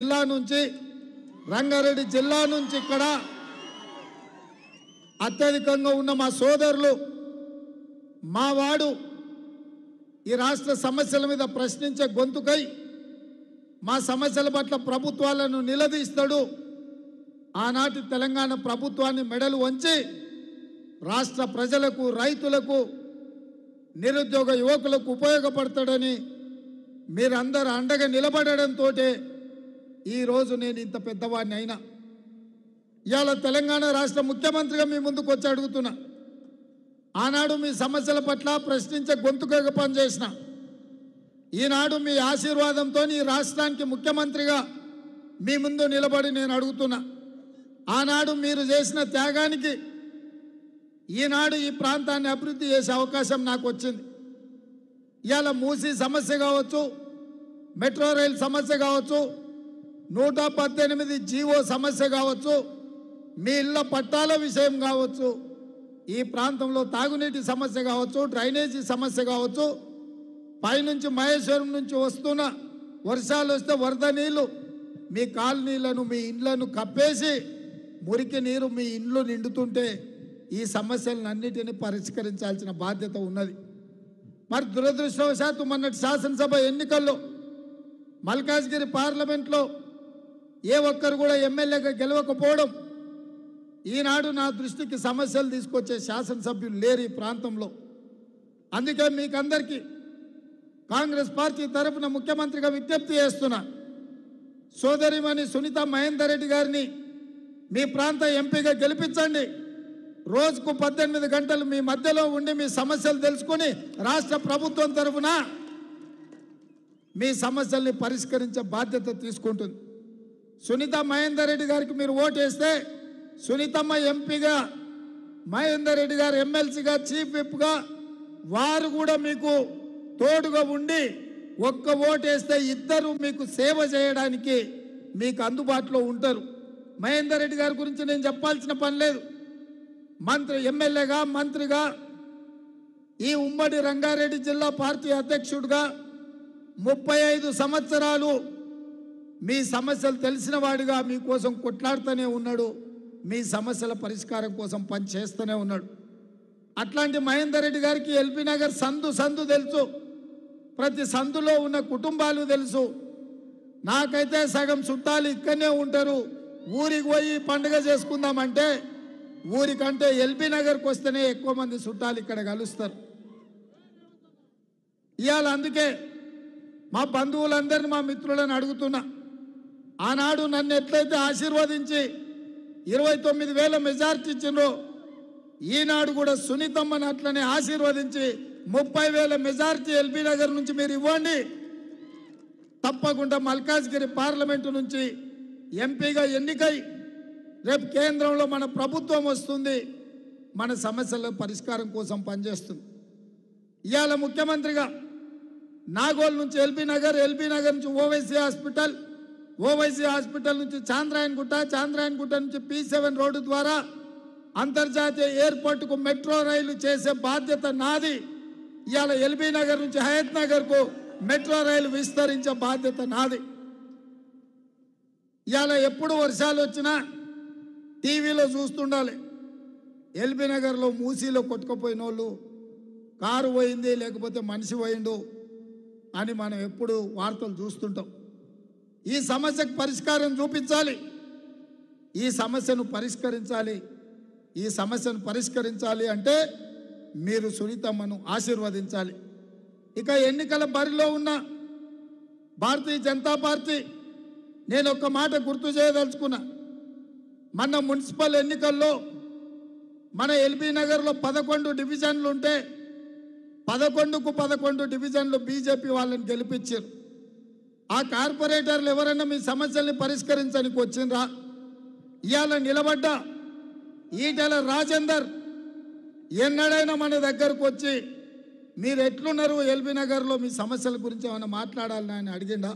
జిల్లా నుంచి రంగారెడ్డి జిల్లా నుంచి ఇక్కడ అత్యధికంగా ఉన్న మా సోదరులు మా వాడు ఈ రాష్ట్ర సమస్యల మీద ప్రశ్నించే గొంతుకై మా సమస్యల పట్ల ప్రభుత్వాలను నిలదీస్తాడు. ఆనాటి తెలంగాణ ప్రభుత్వాన్ని మెడలు వంచి రాష్ట్ర ప్రజలకు రైతులకు నిరుద్యోగ యువకులకు ఉపయోగపడతాడని మీరందరూ అండగా నిలబడడంతో ఈరోజు నేను ఇంత పెద్దవాడిని అయినా. ఇవాళ తెలంగాణ రాష్ట్ర ముఖ్యమంత్రిగా మీ ముందుకు వచ్చి అడుగుతున్నా. ఆనాడు మీ సమస్యల పట్ల ప్రశ్నించే గొంతుకగా పనిచేసిన, ఈనాడు మీ ఆశీర్వాదంతో ఈ రాష్ట్రానికి ముఖ్యమంత్రిగా మీ ముందు నిలబడి నేను అడుగుతున్నా. ఆనాడు మీరు చేసిన త్యాగానికి ఈనాడు ఈ ప్రాంతాన్ని అభివృద్ధి చేసే అవకాశం నాకు వచ్చింది. ఇవాళ మూసీ సమస్య కావచ్చు, మెట్రో రైల్ సమస్య కావచ్చు, 118 జీవో సమస్య కావచ్చు, మీ ఇళ్ల పట్టాల విషయం కావచ్చు, ఈ ప్రాంతంలో తాగునీటి సమస్య కావచ్చు, డ్రైనేజీ సమస్య కావచ్చు, పైనుంచి మహేశ్వరం నుంచి వస్తున్న వర్షాలు వస్తే వరద నీళ్లు మీ కాలనీలను మీ ఇండ్లను కప్పేసి మురికి నీరు మీ ఇండ్లు నిండుతుంటే ఈ సమస్యలన్నిటిని పరిష్కరించాల్సిన బాధ్యత ఉన్నది. మరి దురదృష్టవశాత్తు మొన్నటి శాసనసభ ఎన్నికల్లో మల్కాజ్గిరి పార్లమెంట్లో ఏ ఒక్కరు కూడా ఎమ్మెల్యేగా గెలవకపోవడం, ఈనాడు నా దృష్టికి సమస్యలు తీసుకొచ్చే శాసనసభ్యులు లేరు ఈ ప్రాంతంలో. అందుకే మీకందరికీ కాంగ్రెస్ పార్టీ తరఫున ముఖ్యమంత్రిగా విజ్ఞప్తి చేస్తున్నా. సోదరిమణి సునీత మహేందర్ రెడ్డి గారిని మీ ప్రాంత ఎంపీగా గెలిపించండి. రోజుకు 18 గంటలు మీ మధ్యలో ఉండి మీ సమస్యలు తెలుసుకొని రాష్ట్ర ప్రభుత్వం తరఫున మీ సమస్యల్ని పరిష్కరించే బాధ్యత తీసుకుంటుంది. సునీత మహేందర్ రెడ్డి గారికి మీరు ఓటేస్తే సునీతమ్మ ఎంపీగా, మహేందర్ రెడ్డి గారు ఎమ్మెల్సీగా, చీఫ్ విప్గా వారు కూడా మీకు తోడుగా ఉండి ఒక్క ఓటేస్తే ఇద్దరు మీకు సేవ చేయడానికి మీకు అందుబాటులో ఉంటారు. మహేందర్ రెడ్డి గారి గురించి నేను చెప్పాల్సిన పని లేదు. ఎమ్మెల్యేగా, మంత్రిగా, ఈ ఉమ్మడి రంగారెడ్డి జిల్లా పార్టీ అధ్యక్షుడిగా 35 సంవత్సరాలు మీ సమస్యలు తెలిసిన వాడిగా మీకోసం కొట్లాడుతూనే ఉన్నాడు. మీ సమస్యల పరిష్కారం కోసం పనిచేస్తూనే ఉన్నాడు. అట్లాంటి మహేందర్ రెడ్డి గారికి ఎల్బీ నగర్ సందు తెలుసు, ప్రతి సందులో ఉన్న కుటుంబాలు తెలుసు. నాకైతే సగం చుట్టాలు ఇక్కడనే ఉంటారు. ఊరికి పోయి పండుగ చేసుకుందామంటే ఊరికంటే ఎల్బీ నగర్కి వస్తేనే ఎక్కువ మంది చుట్టాలు ఇక్కడ కలుస్తారు. ఇవాళ అందుకే మా బంధువులందరినీ, మా మిత్రులను అడుగుతున్నా. ఆనాడు నన్ను ఎట్లయితే ఆశీర్వదించి 29,000 మెజార్టీ ఇచ్చిండ్రో, ఈనాడు కూడా సునీతమ్మని అట్లనే ఆశీర్వదించి 30,000 మెజార్టీ ఎల్బీ నగర్ నుంచి మీరు ఇవ్వండి. తప్పకుండా మల్కాజ్గిరి పార్లమెంటు నుంచి ఎంపీగా ఎన్నికై రేపు కేంద్రంలో మన ప్రభుత్వం వస్తుంది, మన సమస్యల పరిష్కారం కోసం పనిచేస్తుంది. ఇవాళ ముఖ్యమంత్రిగా నాగోల్ నుంచి ఎల్బీ నగర్ నుంచి ఓవైసీ హాస్పిటల్ నుంచి చాంద్రాయణగుట్ట నుంచి P7 రోడ్డు ద్వారా అంతర్జాతీయ ఎయిర్పోర్టుకు మెట్రో రైలు చేసే బాధ్యత నాది. ఇవాళ ఎల్బీ నగర్ నుంచి హయత్ నగర్కు మెట్రో రైలు విస్తరించే బాధ్యత నాది. ఇవాళ ఎప్పుడు వర్షాలు వచ్చినా టీవీలో చూస్తుండాలి. ఎల్బీ నగర్లో మూసీలో కొట్టుకుపోయిన వాళ్ళు, కారు పోయింది లేకపోతే మనిషి పోయిండు అని మనం ఎప్పుడు వార్తలు చూస్తుంటాం. ఈ సమస్యకు పరిష్కారం చూపించాలి, ఈ సమస్యను పరిష్కరించాలి అంటే మీరు సునీతమ్మను ఆశీర్వదించాలి. ఇక ఎన్నికల బరిలో ఉన్న భారతీయ జనతా పార్టీ, నేను ఒక్క మాట గుర్తు చేయదలుచుకున్నా. మన మున్సిపల్ ఎన్నికల్లో మన ఎల్బీ నగర్లో 11 డివిజన్లు ఉంటే 11కు 11 డివిజన్లు బీజేపీ వాళ్ళని గెలిపించారు. ఆ కార్పొరేటర్లు ఎవరైనా మీ సమస్యల్ని పరిష్కరించడానికి వచ్చిండ్రా? ఇవాళ నిలబడ్డ ఈటెల రాజేందర్ ఎన్నడైనా మన దగ్గరకు వచ్చి మీరు ఎట్లున్నారు ఎల్బీ నగర్లో మీ సమస్యల గురించి ఏమైనా మాట్లాడాలని ఆయన అడిగిండా?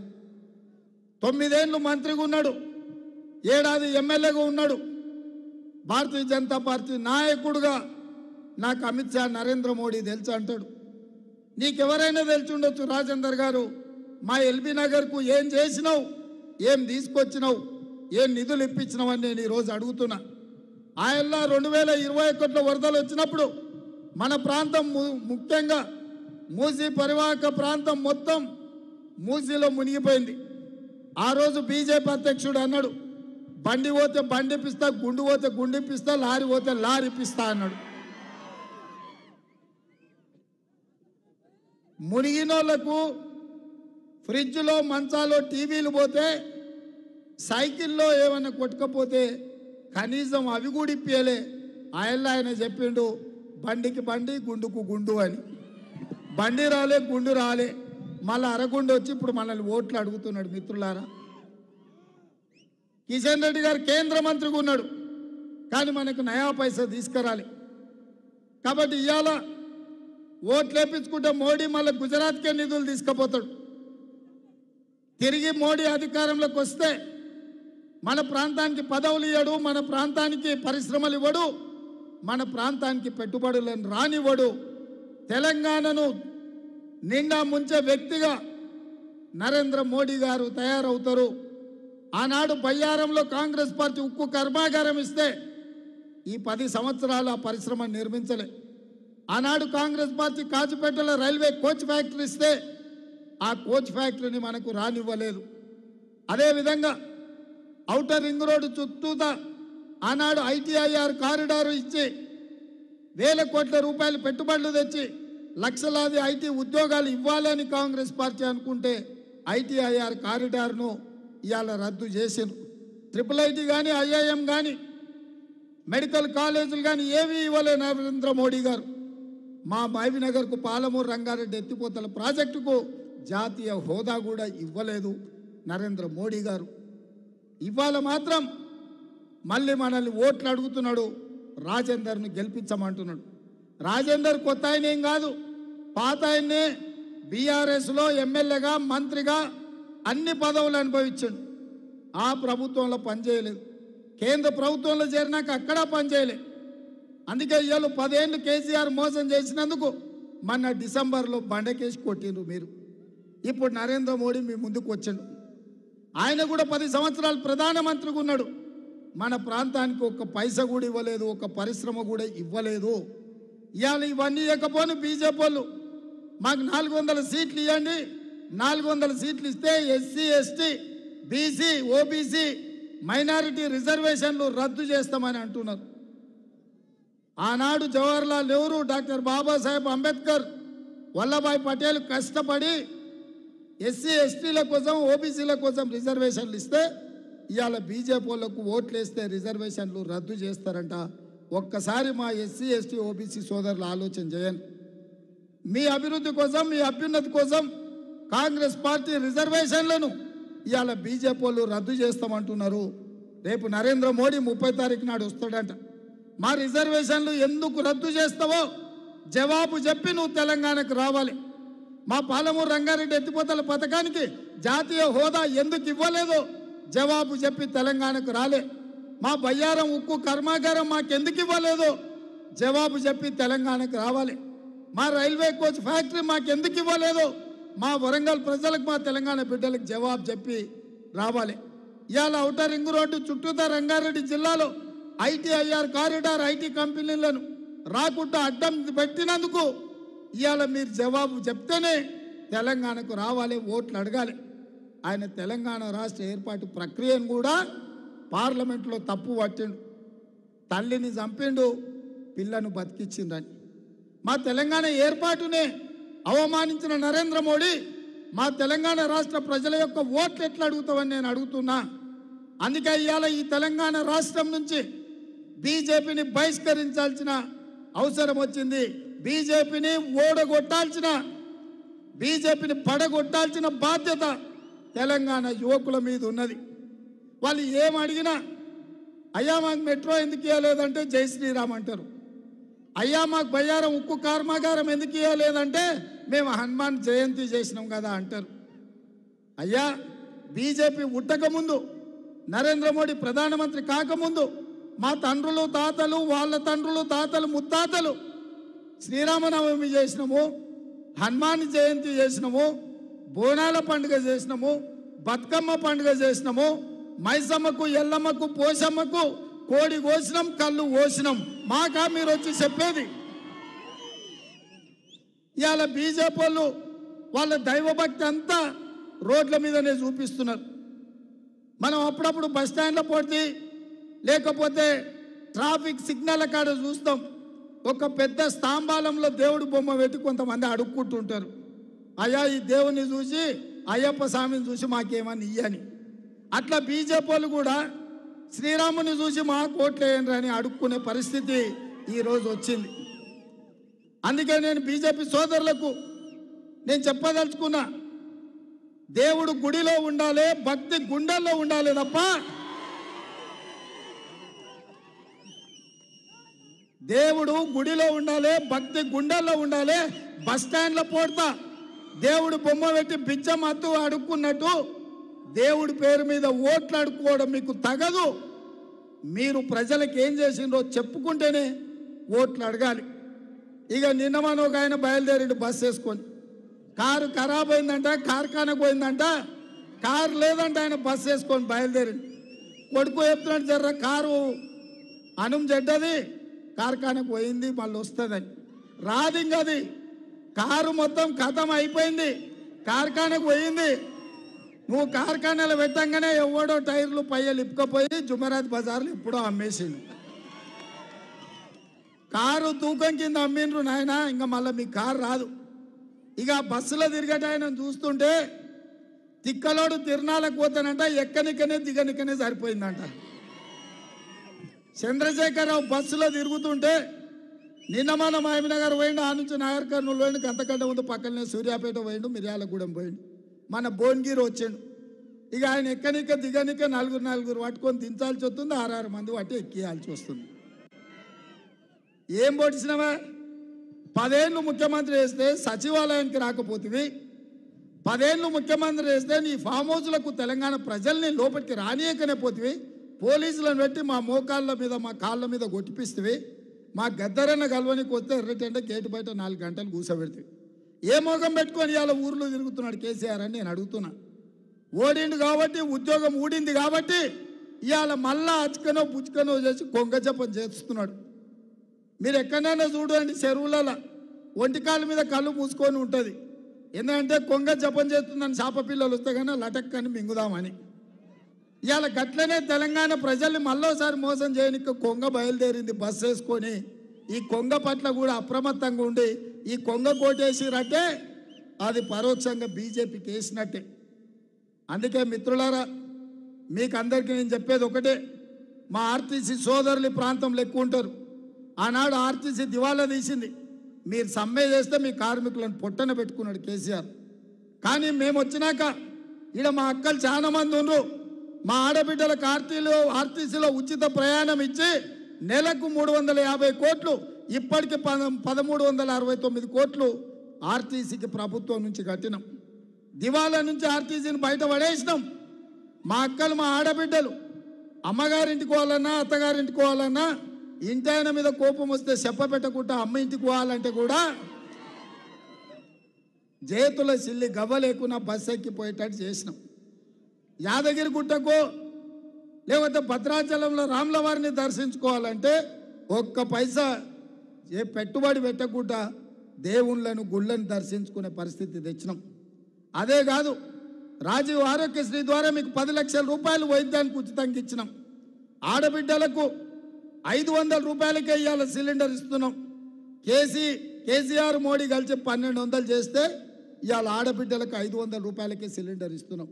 9 ఏళ్ళు మంత్రిగా ఉన్నాడు, 7 ఏడాది ఎమ్మెల్యేగా ఉన్నాడు. భారతీయ జనతా పార్టీ నాయకుడుగా నాకు అమిత్ షా, నరేంద్ర మోడీ తెలుసు అంటాడు. నీకెవరైనా తెలిసి ఉండొచ్చు రాజేందర్ గారు, మా ఎల్బీ నగర్కు ఏం చేసినావు, ఏం తీసుకొచ్చినావు, ఏం నిధులు ఇప్పించినావు అని నేను ఈరోజు అడుగుతున్నా. ఆయనలో 2021లో వరదలు వచ్చినప్పుడు మన ప్రాంతం ముఖ్యంగా మూసీ పరివాహక ప్రాంతం మొత్తం మూసీలో మునిగిపోయింది. ఆ రోజు బీజేపీ అధ్యక్షుడు అన్నాడు, బండి పోతే బండి ఇప్పిస్తా, గుండు పోతే గుండు ఇప్పిస్తా, లారీ పోతే లారీ ఇప్పిస్తా అన్నాడు. మునిగినోళ్లకు ఫ్రిడ్జ్లో మంచాలో టీవీలు పోతే, సైకిల్లో ఏమైనా కొట్టుకపోతే కనీసం అవి కూడా ఇప్పియలే. ఆయన చెప్పిండు బండికి బండి గుండుకు గుండు అని. బండి రాలే, గుండు రాలే, మళ్ళీ అరగుండు వచ్చి ఇప్పుడు మనల్ని ఓట్లు అడుగుతున్నాడు. మిత్రులారా, కిషన్ రెడ్డి గారు కేంద్ర మంత్రిగా ఉన్నాడు, కానీ మనకు నయా పైసా తీసుకురాలి. కాబట్టి ఇవాళ ఓట్లు వేపించుకుంటే మోడీ మళ్ళీ గుజరాత్కే నిధులు తీసుకుపోతాడు. తిరిగి మోడీ అధికారంలోకి వస్తే మన ప్రాంతానికి పదవులు ఇవ్వడు, మన ప్రాంతానికి పరిశ్రమలు ఇవ్వడు, మన ప్రాంతానికి పెట్టుబడులను రానివ్వడు. తెలంగాణను నిండా ముంచే వ్యక్తిగా నరేంద్ర మోడీ గారు తయారవుతారు. ఆనాడు బయ్యారంలో కాంగ్రెస్ పార్టీ ఉక్కు కర్మాగారం ఇస్తే ఈ 10 సంవత్సరాలు ఆ పరిశ్రమ నిర్మించలే. ఆనాడు కాంగ్రెస్ పార్టీ కాచిపేటలో రైల్వే కోచ్ ఫ్యాక్టరీ ఇస్తే ఆ కోచ్ ఫ్యాక్టరీని మనకు రానివ్వలేదు. అదేవిధంగా ఔటర్ రింగ్ రోడ్డు చుట్టూతా ఆనాడు ఐటీఐఆర్ కారిడారు ఇచ్చి వేల కోట్ల రూపాయలు పెట్టుబడులు తెచ్చి లక్షలాది ఐటీ ఉద్యోగాలు ఇవ్వాలని కాంగ్రెస్ పార్టీ అనుకుంటే ఐటీఐఆర్ కారిడార్ను ఇవాళ రద్దు చేసిండ్రు. IIIT కానీ IIM కానీ మెడికల్ కాలేజీలు కానీ ఏవి ఇవ్వలే నరేంద్ర మోడీ గారు. మా మహబూబ్నగర్కు పాలమూరు రంగారెడ్డి ఎత్తిపోతల ప్రాజెక్టుకు జాతీయ హోదా కూడా ఇవ్వలేదు నరేంద్ర మోడీ గారు. ఇవాళ మాత్రం మళ్ళీ మనల్ని ఓట్లు అడుగుతున్నాడు, రాజేందర్ను గెలిపించమంటున్నాడు. రాజేందర్ కొత్త ఆయన ఏం కాదు, పాత ఆయన్నే. బీఆర్ఎస్లో ఎమ్మెల్యేగా మంత్రిగా అన్ని పదవులు అనుభవించాడు. ఆ ప్రభుత్వంలో పనిచేయలేదు, కేంద్ర ప్రభుత్వంలో చేరినాక అక్కడ పనిచేయలేదు. అందుకే ఇవాళ 10 ఏళ్ళు కేసీఆర్ మోసం చేసినందుకు మొన్న డిసెంబర్లో బండకేసి కొట్టిండ్రు మీరు. ఇప్పుడు నరేంద్ర మోడీ మీ ముందుకు వచ్చాడు. ఆయన కూడా 10 సంవత్సరాలు ప్రధానమంత్రిగా ఉన్నాడు. మన ప్రాంతానికి ఒక్క పైసా కూడా ఇవ్వలేదు, ఒక పరిశ్రమ కూడా ఇవ్వలేదు. ఇవాళ ఇవన్నీ ఇవ్వకపోను బీజేపీ వాళ్ళు మాకు 400 సీట్లు ఇవ్వండి, 400 సీట్లు ఇస్తే SC ST BC OBC minority రిజర్వేషన్లు రద్దు చేస్తామని అంటున్నారు. ఆనాడు జవహర్లాల్ నెహ్రూ, డాక్టర్ బాబాసాహెబ్ అంబేద్కర్, వల్లభాయ్ పటేల్ కష్టపడి ఎస్సీ ఎస్టీల కోసం ఓబీసీల కోసం రిజర్వేషన్లు ఇస్తే ఇవాళ బీజేపీ వాళ్ళకు ఓట్లు వేస్తే రిజర్వేషన్లు రద్దు చేస్తారంట. ఒక్కసారి మా ఎస్సీ ఎస్టీ ఓబీసీ సోదరులు ఆలోచన చేయండి. మీ అభివృద్ధి కోసం, మీ అభ్యున్నతి కోసం కాంగ్రెస్ పార్టీ రిజర్వేషన్లను ఇవాళ బీజేపీ వాళ్ళు రద్దు చేస్తామంటున్నారు. రేపు నరేంద్ర మోడీ 30 తారీఖు నాడు వస్తాడంట. మా రిజర్వేషన్లు ఎందుకు రద్దు చేస్తావో జవాబు చెప్పి నువ్వు తెలంగాణకు రావాలి. మా పాలమూరు రంగారెడ్డి ఎత్తిపోతల పథకానికి జాతీయ హోదా ఎందుకు ఇవ్వలేదో జవాబు చెప్పి తెలంగాణకు రాలే. మా బయ్యారం ఉక్కు కర్మాగారం మాకెందుకు ఇవ్వలేదో జవాబు చెప్పి తెలంగాణకు రావాలి. మా రైల్వే కోచ్ ఫ్యాక్టరీ మాకెందుకు ఇవ్వలేదో మా వరంగల్ ప్రజలకు, మా తెలంగాణ బిడ్డలకు జవాబు చెప్పి రావాలి. ఇవాళ ఔటర్ రింగ్ రోడ్డు చుట్టూతా రంగారెడ్డి జిల్లాలో ఐటీఐఆర్ కారిడార్ ఐటీ కంపెనీలను రాకుండా అడ్డం పెట్టినందుకు ఇవాళ మీరు జవాబు చెప్తేనే తెలంగాణకు రావాలి, ఓట్లు అడగాలి. ఆయన తెలంగాణ రాష్ట్ర ఏర్పాటు ప్రక్రియను కూడా పార్లమెంట్లో తప్పు పట్టిండు. తల్లిని చంపిండు, పిల్లను బతికించిందని. మా తెలంగాణ ఏర్పాటునే అవమానించిన నరేంద్ర మోడీ మా తెలంగాణ రాష్ట్ర ప్రజల యొక్క ఓట్లు ఎట్లా అడుగుతావని నేను అడుగుతున్నా. అందుకే ఇవాళ ఈ తెలంగాణ రాష్ట్రం నుంచి బీజేపీని బహిష్కరించాల్సిన అవసరం వచ్చింది. బీజేపీని ఓడగొట్టాల్సిన, బీజేపీని పడగొట్టాల్సిన బాధ్యత తెలంగాణ యువకుల మీద ఉన్నది. వాళ్ళు ఏం అడిగినా అయ్యా మాకు మెట్రో ఎందుకు ఇవ్వలేదంటే జై శ్రీరామ్ అంటారు. అయ్యా మాకు బయ్యారం ఉక్కు కర్మాగారం ఎందుకు ఇవ్వలేదంటే మేము హనుమాన్ జయంతి చేసినాం కదా అంటారు. అయ్యా బీజేపీ ఉట్టకముందు, నరేంద్ర మోడీ ప్రధానమంత్రి కాకముందు మా తండ్రులు తాతలు, వాళ్ళ తండ్రులు తాతలు ముత్తాతలు శ్రీరామనవమి చేసినాము, హనుమాన్ జయంతి చేసినాము, బోనాల పండుగ చేసినాము, బతుకమ్మ పండుగ చేసినాము, మైసమ్మకు ఎల్లమ్మకు పోషమ్మకు కోడి కోసినాం, కళ్ళు కోసినాం. మాకా మీరు వచ్చి చెప్పేది? ఇవాళ బీజేపీ వాళ్ళు వాళ్ళ దైవభక్తి అంతా రోడ్ల మీదనే చూపిస్తున్నారు. మనం అప్పుడప్పుడు బస్ స్టాండ్లో పోటీ లేకపోతే ట్రాఫిక్ సిగ్నల్ కాడ చూస్తాం, ఒక పెద్ద స్తంభాలంలో దేవుడు బొమ్మ పెట్టి కొంతమంది అడుక్కుంటుంటారు. అయ్యా ఈ దేవుని చూసి అయ్యప్ప స్వామిని చూసి మాకేమని ఇయ్యని. అట్లా బీజేపీ వాళ్ళు కూడా శ్రీరాముని చూసి మా కోట్లు వేయండి అని అడుక్కునే పరిస్థితి ఈరోజు వచ్చింది. అందుకే నేను బీజేపీ సోదరులకు నేను చెప్పదలుచుకున్నా, దేవుడు గుడిలో ఉండాలి, భక్తి గుండెల్లో ఉండాలి తప్ప దేవుడు గుడిలో ఉండాలి, భక్తి గుండెల్లో ఉండాలి. బస్ స్టాండ్లో పోడతా దేవుడు బొమ్మ పెట్టి బిచ్చమత్తు అడుక్కున్నట్టు దేవుడి పేరు మీద ఓట్లు అడుక్కోవడం మీకు తగదు. మీరు ప్రజలకు ఏం చేసిండ్రో చెప్పుకుంటేనే ఓట్లు అడగాలి. ఇక నిన్న మన ఒక ఆయన బయలుదేరిండు బస్సు వేసుకొని, కారు ఖరాబ్ అయిందంట, కార్ఖానకు పోయిందంట, కారు లేదంట, ఆయన బస్సు వేసుకొని బయలుదేరిండు. కొడుకు చెప్తున్నాడు, జర్ర కారు అనుం చెడ్డది, కార్ఖానకు పోయింది, మళ్ళీ వస్తుందని. రాదు ఇంక అది, కారు మొత్తం ఖతం అయిపోయింది, కార్ఖానకు పోయింది. నువ్వు కార్ఖానాలు పెట్టంగానే ఎవడో టైర్లు పయ్యలు ఇప్పుకపోయి జుమరాత్ బజార్లు ఎప్పుడో అమ్మేసిండు. కారు తూకం కింద అమ్మిండ్రు నాయన, ఇంకా మళ్ళీ మీ కారు రాదు. ఇక బస్సులో తిరిగట ఆయన చూస్తుంటే తిక్కలోడు తిరునాళ్ళకు పోతానంట, ఎక్కనికనే దిగనికనే సరిపోయిందంట. చంద్రశేఖరరావు బస్సులో తిరుగుతుంటే నిన్న మన మహబూబ్నగర్ పోయిండు, ఆ నుంచి నాగర్ కర్నూలు పోయిండు, గంతకంటే ముందు పక్కనే సూర్యాపేట పోయిండు, మిర్యాలగూడెం పోయిండు, మన భువనగిరి వచ్చాడు. ఇక ఆయన ఎక్కనిక దిగనిక నలుగురు పట్టుకొని దించాల్సి వస్తుంది, 6 మంది పట్టి ఎక్కియాల్సి వస్తుంది. ఏం పొడిచినవా? 10 ఏళ్ళు ముఖ్యమంత్రి చేస్తే సచివాలయానికి రాకపోతివి, 10 ఏళ్ళు ముఖ్యమంత్రి చేస్తే నీ ఫామ్ హౌస్లకు తెలంగాణ ప్రజల్ని లోపలికి రానియకనే పోతివి, పోలీసులను పెట్టి మా మోకాళ్ళ మీద మా కాళ్ళ మీద కొట్టిపిస్తేవి, మా గద్దరన్న గల్వనికి వస్తే ఎర్రటెండ గేటు బయట 4 గంటలు కూసబెడితే ఏ మోగం పెట్టుకొని ఇవాళ ఊర్లో తిరుగుతున్నాడు కేసీఆర్ అని నేను అడుగుతున్నా. ఓడిండు కాబట్టి, ఉద్యోగం ఊడింది కాబట్టి ఇవాళ మళ్ళా అచ్చుకనో పుచ్చుకనో చేసి కొంగ జపం చేస్తున్నాడు. మీరు ఎక్కడైనా చూడండి, చెరువులలో ఒంటికాల మీద కళ్ళు మూసుకొని ఉంటుంది, ఎందుకంటే కొంగ జపం చేస్తుందని చేప పిల్లలు వస్తే కానీ లటక్కని మింగుదామని. ఇవాళ గట్లనే తెలంగాణ ప్రజల్ని మళ్ళోసారి మోసం చేయడానికి కొంగ బయలుదేరింది బస్సు వేసుకొని. ఈ కొంగ పట్ల కూడా అప్రమత్తంగా ఉండి ఈ కొంగ కోటేసిరట్టే అది పరోక్షంగా బీజేపీకి వేసినట్టే. అందుకే మిత్రులారా, మీకు అందరికీ నేను చెప్పేది ఒకటే, మా ఆర్టీసీ సోదరులు ఈ ప్రాంతంలో ఎక్కువ ఉంటారు. ఆనాడు ఆర్టీసీ దివాలా తీసింది, మీరు సమ్మె చేస్తే మీ కార్మికులను పొట్టన పెట్టుకున్నాడు కేసీఆర్. కానీ మేము వచ్చినాక ఈడ మా అక్కలు చాలా మంది ఉన్నారు, మా ఆడబిడ్డలకు ఆర్టీసీలో ఉచిత ప్రయాణం ఇచ్చి నెలకు 350 కోట్లు, ఇప్పటికి 1369 కోట్లు ఆర్టీసీకి ప్రభుత్వం నుంచి కట్టినాం. దివాలా నుంచి ఆర్టీసీని బయట పడేసినాం. మా అక్కలు మా ఆడబిడ్డలు అమ్మగారింటికి పోవాలన్నా అత్తగారింటికి పోవాలన్నా ఇంటి ఆయన మీద కోపం వస్తే చెప్ప పెట్టకుండా అమ్మ ఇంటికి పోవాలంటే కూడా చేతుల సిల్లి గవ్వ లేకుండా బస్సు ఎక్కిపోయేటట్టు చేసినాం. యాదగిరి గుట్టకు లేకపోతే భద్రాచలంలో రాముల వారిని దర్శించుకోవాలంటే ఒక్క పైసా పెట్టుబడి పెట్టకుండా దేవుళ్ళను గుళ్ళను దర్శించుకునే పరిస్థితి తెచ్చినాం. అదే కాదు, రాజీవ్ ఆరోగ్యశ్రీ ద్వారా మీకు 10 లక్షల రూపాయలు వైద్యానికి ఉచితంగా ఇచ్చినాం. ఆడబిడ్డలకు 500 రూపాయలకే ఇవాళ సిలిండర్ ఇస్తున్నాం. కేసీఆర్ మోడీ కలిసి 1200 చేస్తే ఇవాళ ఆడబిడ్డలకు 500 రూపాయలకే సిలిండర్ ఇస్తున్నాం.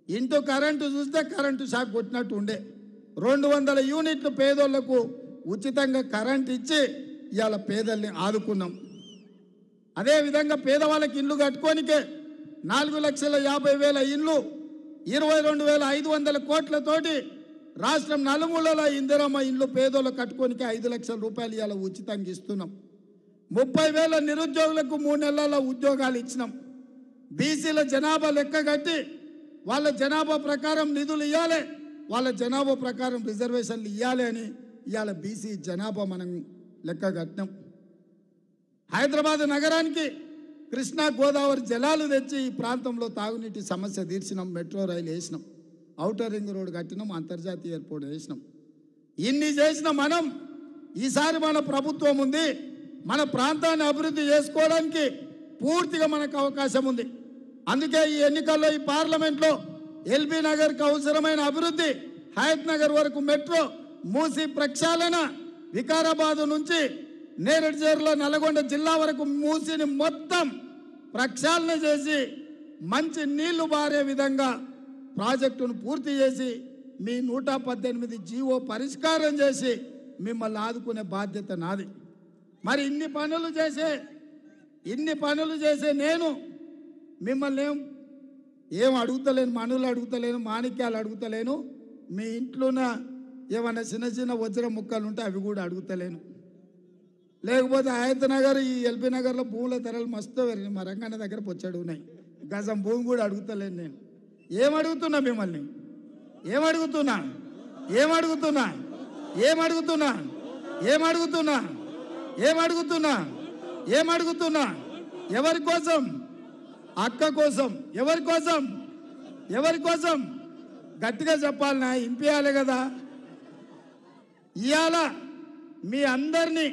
ఇంటూ కరెంటు చూస్తే కరెంటు షాక్ కొట్టినట్టు ఉండే 200 యూనిట్లు పేదోళ్లకు ఉచితంగా కరెంట్ ఇచ్చి ఇవాళ పేదల్ని ఆదుకున్నాం. అదేవిధంగా పేదవాళ్ళకి ఇల్లు కట్టుకోనికే 4,50,000 ఇల్లు 22,500 కోట్లతోటి రాష్ట్రం నలుమూలల ఇందిరమ్మ ఇల్లు పేదోళ్ళకు కట్టుకోనికే 5 లక్షల రూపాయలు ఇవాళ ఉచితంగా ఇస్తున్నాం. 30,000 నిరుద్యోగులకు 3 నెలల ఉద్యోగాలు ఇచ్చినాం. బీసీల జనాభా లెక్క కట్టి వాళ్ళ జనాభా ప్రకారం నిధులు ఇవ్వాలి, వాళ్ళ జనాభా ప్రకారం రిజర్వేషన్లు ఇవ్వాలి అని ఇవాళ బీసీ జనాభా మనం లెక్క కట్టినాం. హైదరాబాద్ నగరానికి కృష్ణా గోదావరి జలాలు తెచ్చి ఈ ప్రాంతంలో తాగునీటి సమస్య తీర్చినాం. మెట్రో రైలు వేసినాం, ఔటర్ రింగ్ రోడ్ కట్టినాం, అంతర్జాతీయ ఎయిర్పోర్ట్ వేసినాం. ఇన్ని చేసిన మనం ఈసారి మన ప్రభుత్వం ఉంది, మన ప్రాంతాన్ని అభివృద్ధి చేసుకోవడానికి పూర్తిగా మనకు అవకాశం ఉంది. అందుకే ఈ ఎన్నికల్లో ఈ పార్లమెంట్లో ఎల్బీ నగర్కి అవసరమైన అభివృద్ధి, హయత్ నగర్ వరకు మెట్రో, మూసి ప్రక్షాళన, వికారాబాద్ నుంచి నేరేడు చేరులో నల్గొండ జిల్లా వరకు మూసిని మొత్తం ప్రక్షాళన చేసి మంచి నీళ్లు బారే విధంగా ప్రాజెక్టును పూర్తి చేసి మీ 118 జీవో పరిష్కారం చేసి మిమ్మల్ని ఆదుకునే బాధ్యత నాది. మరి ఇన్ని పనులు చేసే నేను మిమ్మల్ని ఏం అడుగుతలేను, మనులు అడుగుతలేను, మాణిక్యాలు అడుగుతలేను, మీ ఇంట్లోన ఏమైనా చిన్న చిన్న వజ్ర ముక్కలు ఉంటే అవి కూడా అడుగుతలేను. లేకపోతే హయత్ నగర్, ఈ ఎల్బీ నగర్లో భూముల ధరలు మస్తు పెరిగినాయి, మా రంగన్న దగ్గర పొచ్చాడు ఉన్నాయి, గజం భూమి కూడా అడుగుతలేను. నేను ఏమడుగుతున్నా మిమ్మల్ని, ఏమడుగుతున్నా ఎవరి కోసం? అక్క కోసం. ఎవరి కోసం గట్టిగా చెప్పాలన్నా, ఇంపియాలి కదా. ఇవాళ మీ అందరినీ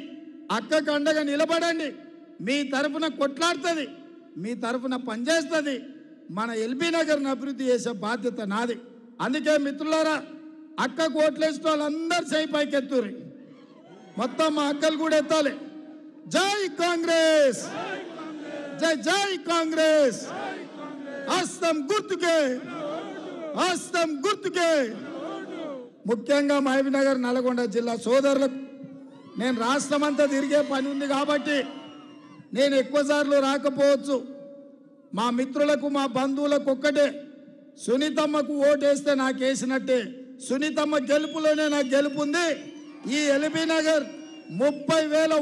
అక్కకు అండగా నిలబడండి, మీ తరఫున కొట్లాడుతుంది, మీ తరఫున పనిచేస్తుంది. మన ఎల్బీ నగర్ని అభివృద్ధి చేసే బాధ్యత నాది. అందుకే మిత్రులారా, అక్కకు ఓట్లేసిన వాళ్ళందరూ చేయి పైకెత్తురు, మొత్తం మా అక్కలు కూడా ఎత్తాలి. జై కాంగ్రెస్, జై కాంగ్రెస్. హస్తం గుర్తుకే. ముఖ్యంగా మహబూబ్నగర్, నల్గొండ జిల్లా సోదరులకు నేను రాష్ట్రమంతా తిరిగే పని ఉంది కాబట్టి నేను ఎక్కువసార్లు రాకపోవచ్చు. మా మిత్రులకు, మా బంధువులకు ఒక్కటే, సునీతమ్మకు ఓటేస్తే నాకు వేసినట్టే. సునీతమ్మ గెలుపులోనే నాకు గెలుపు ఉంది. ఈ ఎల్బీ నగర్ 30,000